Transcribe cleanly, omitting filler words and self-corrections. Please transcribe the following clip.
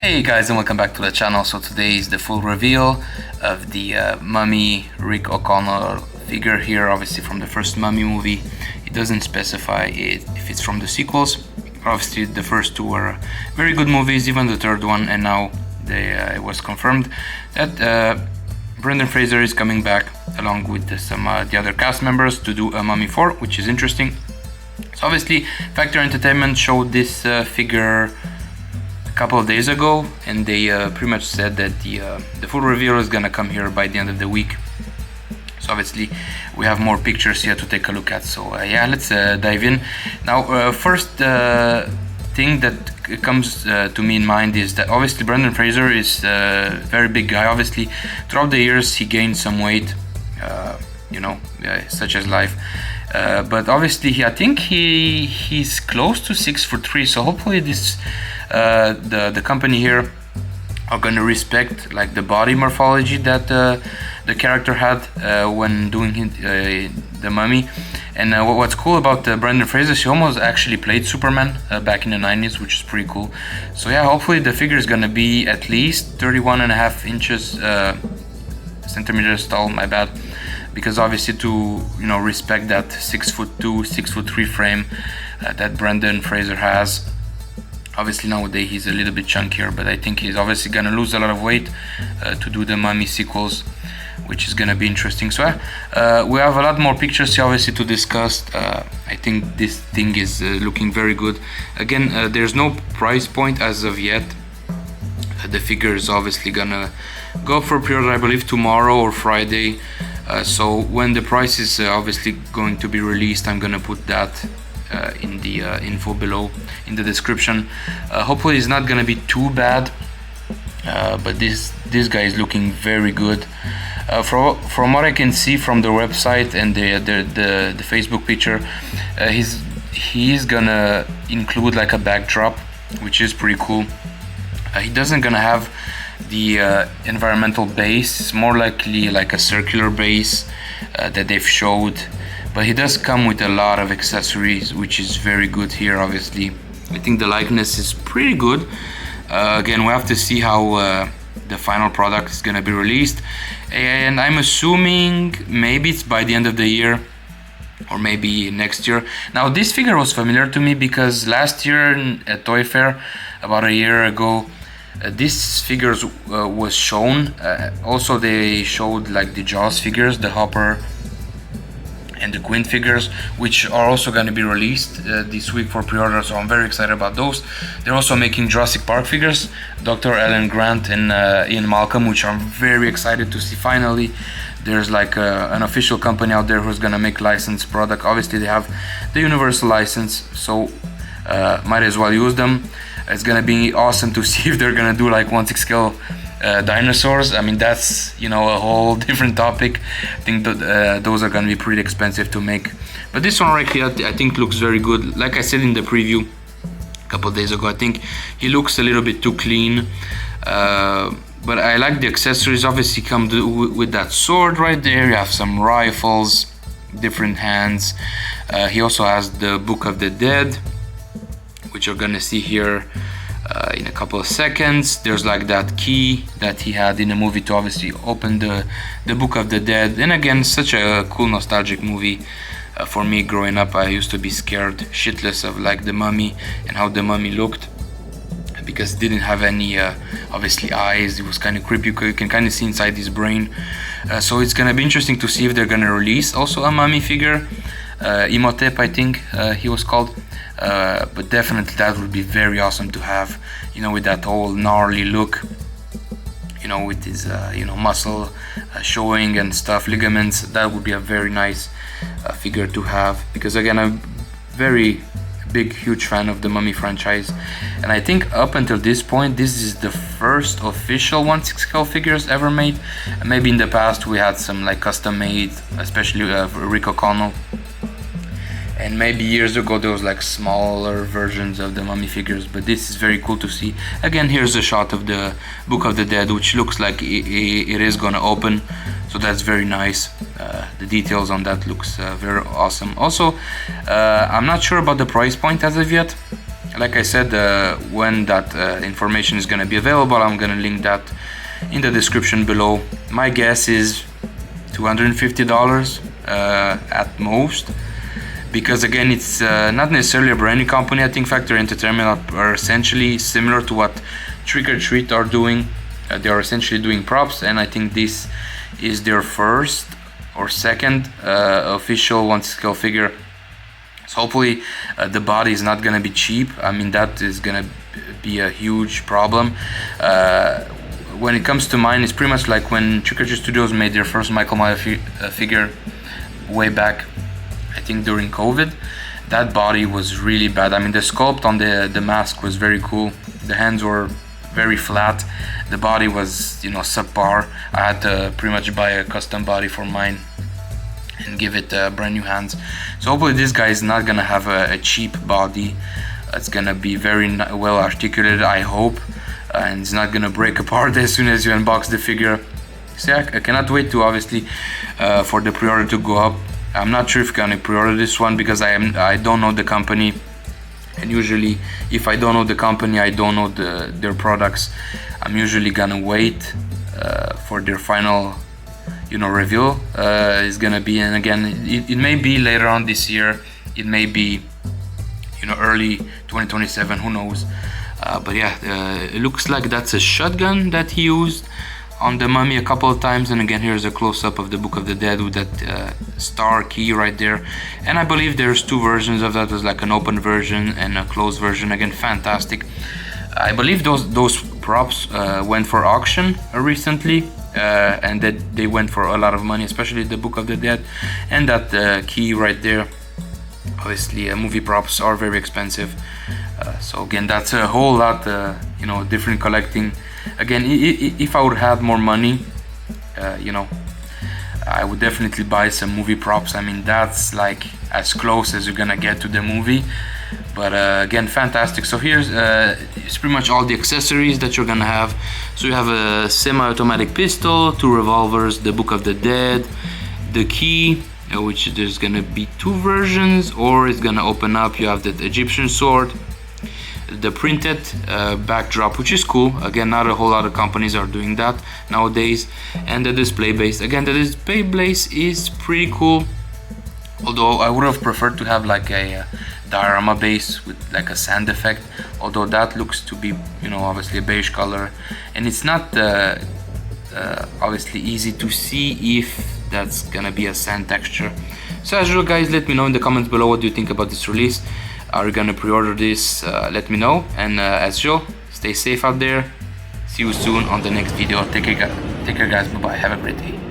Hey guys, and welcome back to the channel. So today is the full reveal of the Mummy Rick O'Connell figure here, obviously from the first Mummy movie. It doesn't specify if it's from the sequels. Obviously the first two were very good movies, even the third one, and now it was confirmed that Brendan Fraser is coming back along with some the other cast members to do a Mummy 4, which is interesting. So obviously Factor Entertainment showed this figure couple of days ago, and they pretty much said that the full reveal is gonna come here by the end of the week. So obviously we have more pictures here to take a look at. So yeah, let's dive in now. First thing that comes to me in mind is that obviously Brendan Fraser is a very big guy. Obviously throughout the years he gained some weight, such as life. But obviously I think he's close to 6'3", so hopefully this the company here are gonna respect like the body morphology that the character had when doing the Mummy. And what's cool about Brendan Fraser, he almost actually played Superman back in the 90s, which is pretty cool. So yeah, hopefully the figure is gonna be at least 31.5 inches centimeters tall, my bad, because obviously to respect that 6'2", 6'3" frame that Brendan Fraser has. Obviously nowadays he's a little bit chunkier, but I think he's obviously gonna lose a lot of weight to do the Mummy sequels, which is gonna be interesting. So we have a lot more pictures here obviously to discuss. I think this thing is looking very good. Again, there's no price point as of yet. The figure is obviously gonna go for pre-order, I believe tomorrow or Friday. So when the price is obviously going to be released, I'm gonna put that in the info below in the description. Hopefully it's not gonna be too bad, but this guy is looking very good. From what I can see from the website and the Facebook picture, he's gonna include like a backdrop, which is pretty cool. He doesn't gonna have the environmental base. It's more likely like a circular base that they've showed, but he does come with a lot of accessories, which is very good here. Obviously I think the likeness is pretty good. Again, we have to see how the final product is gonna be released, and I'm assuming maybe it's by the end of the year or maybe next year. Now this figure was familiar to me because last year at Toy Fair, about a year ago, this figures was shown. Also they showed like the Jaws figures, the Hopper and the Quint figures, which are also going to be released this week for pre-order, so I'm very excited about those. They're also making Jurassic Park figures, Dr. Alan Grant and Ian Malcolm, which I'm very excited to see. Finally there's like an official company out there who's going to make licensed product. Obviously they have the Universal license, so might as well use them. It's gonna be awesome to see if they're gonna do like 1/6 scale dinosaurs. I mean, that's a whole different topic. I think that those are gonna be pretty expensive to make, but this one right here I think looks very good. Like I said in the preview a couple of days ago, I think he looks a little bit too clean, but I like the accessories. Obviously come with that sword right there. You have some rifles, different hands. He also has the Book of the Dead, which you're gonna see here in a couple of seconds. There's like that key that he had in the movie to obviously open the Book of the Dead. And again, such a cool nostalgic movie. For me growing up, I used to be scared shitless of like the Mummy and how the Mummy looked, because it didn't have any obviously eyes. It was kind of creepy. You can kind of see inside his brain. So it's gonna be interesting to see if they're gonna release also a Mummy figure, Imhotep I think he was called. But definitely that would be very awesome to have, with that whole gnarly look, with his muscle showing and stuff, ligaments. That would be a very nice figure to have, because again, I'm very big huge fan of the Mummy franchise, and I think up until this point this is the first official 1/6 scale figures ever made. Maybe in the past we had some like custom made, especially Rick O'Connell. And maybe years ago there was like smaller versions of the Mummy figures, but this is very cool to see. Again, here's a shot of the Book of the Dead, which looks like it is gonna open, so that's very nice. The details on that looks very awesome. Also, I'm not sure about the price point as of yet. like I said, when that information is going to be available, I'm going to link that in the description below. My guess is $250 at most, because again, it's not necessarily a brand new company. I think Factory Entertainment are essentially similar to what Trick or Treat are doing. They are essentially doing props, and I think this is their first or second official 1/6 figure. So hopefully the body is not gonna be cheap. I mean, that is gonna be a huge problem. When it comes to mine, it's pretty much like when Trick or Treat Studios made their first Michael Myers figure way back, I think during COVID. That body was really bad. I mean, the sculpt on the mask was very cool. The hands were very flat. The body was, you know, subpar. I had to pretty much buy a custom body for mine and give it brand new hands. So hopefully this guy is not gonna have a cheap body. It's gonna be very well articulated, I hope, and it's not gonna break apart as soon as you unbox the figure. So I cannot wait to obviously for the pre-order to go up. I'm not sure if I'm gonna pre-order this one because I don't know the company, and usually if I don't know the company, I don't know their products, I'm usually gonna wait for their final, you know, reveal. Is gonna be, and again, it may be later on this year, it may be, you know, early 2027, who knows. But yeah, it looks like that's a shotgun that he used on the mummy a couple of times. And again, here's a close-up of the Book of the Dead with that star key right there. And I believe there's two versions of that. There's like an open version and a closed version. Again, fantastic. I believe those props went for auction recently, and that they went for a lot of money, especially the Book of the Dead and that key right there. Obviously movie props are very expensive, so again, that's a whole lot, you know, different collecting. Again, if I would have more money, you know, I would definitely buy some movie props. I mean, that's like as close as you're gonna get to the movie. But again, fantastic. So here's it's pretty much all the accessories that you're gonna have. So you have a semi-automatic pistol, 2 revolvers, the Book of the Dead, the key, which there's gonna be 2 versions, or it's gonna open up. You have the Egyptian sword, the printed backdrop, which is cool. Again, not a whole lot of companies are doing that nowadays. And the display base. Again, the display base is pretty cool, although I would have preferred to have like a diorama base with like a sand effect, although that looks to be, you know, obviously a beige color, and it's not obviously easy to see if that's gonna be a sand texture. So as usual, guys, let me know in the comments below what do you think about this release. Are you gonna pre-order this? Let me know, and as usual, stay safe out there. See you soon on the next video. Take care guys, bye bye, have a great day.